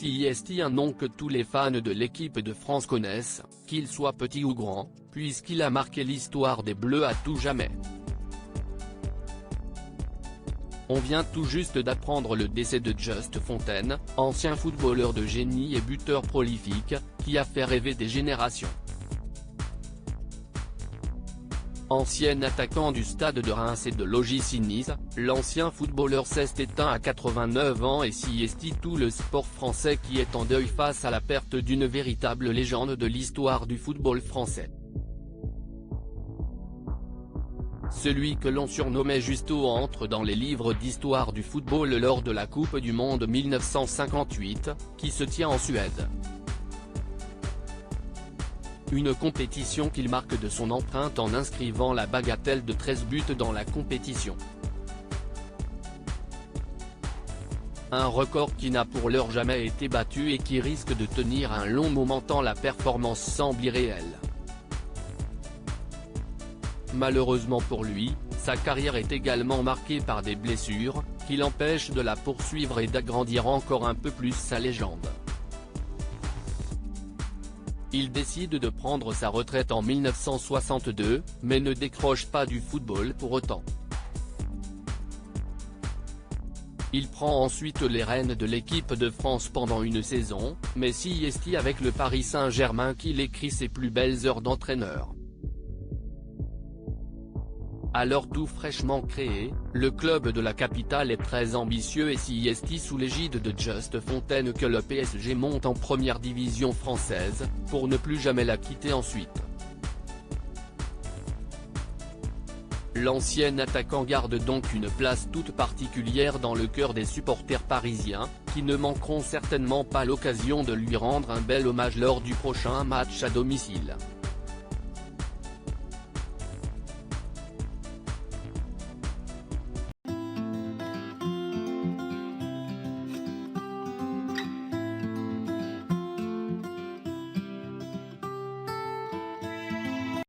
C'est un nom que tous les fans de l'équipe de France connaissent, qu'il soit petit ou grand, puisqu'il a marqué l'histoire des Bleus à tout jamais. On vient tout juste d'apprendre le décès de Just Fontaine, ancien footballeur de génie et buteur prolifique, qui a fait rêver des générations. Ancien attaquant du Stade de Reims et de l'OGC Nice, l'ancien footballeur s'est éteint à 89 ans et c'est tout le sport français qui est en deuil face à la perte d'une véritable légende de l'histoire du football français. Celui que l'on surnommait Justo entre dans les livres d'histoire du football lors de la Coupe du Monde 1958, qui se tient en Suède. Une compétition qu'il marque de son empreinte en inscrivant la bagatelle de 13 buts dans la compétition. Un record qui n'a pour l'heure jamais été battu et qui risque de tenir un long moment tant la performance semble irréelle. Malheureusement pour lui, sa carrière est également marquée par des blessures, qui l'empêchent de la poursuivre et d'agrandir encore un peu plus sa légende. Il décide de prendre sa retraite en 1962, mais ne décroche pas du football pour autant. Il prend ensuite les rênes de l'équipe de France pendant une saison, mais c'est avec le Paris Saint-Germain qu'il écrit ses plus belles heures d'entraîneur. Alors tout fraîchement créé, le club de la capitale est très ambitieux et c'est sous l'égide de Just Fontaine que le PSG monte en première division française, pour ne plus jamais la quitter ensuite. L'ancien attaquant garde donc une place toute particulière dans le cœur des supporters parisiens, qui ne manqueront certainement pas l'occasion de lui rendre un bel hommage lors du prochain match à domicile.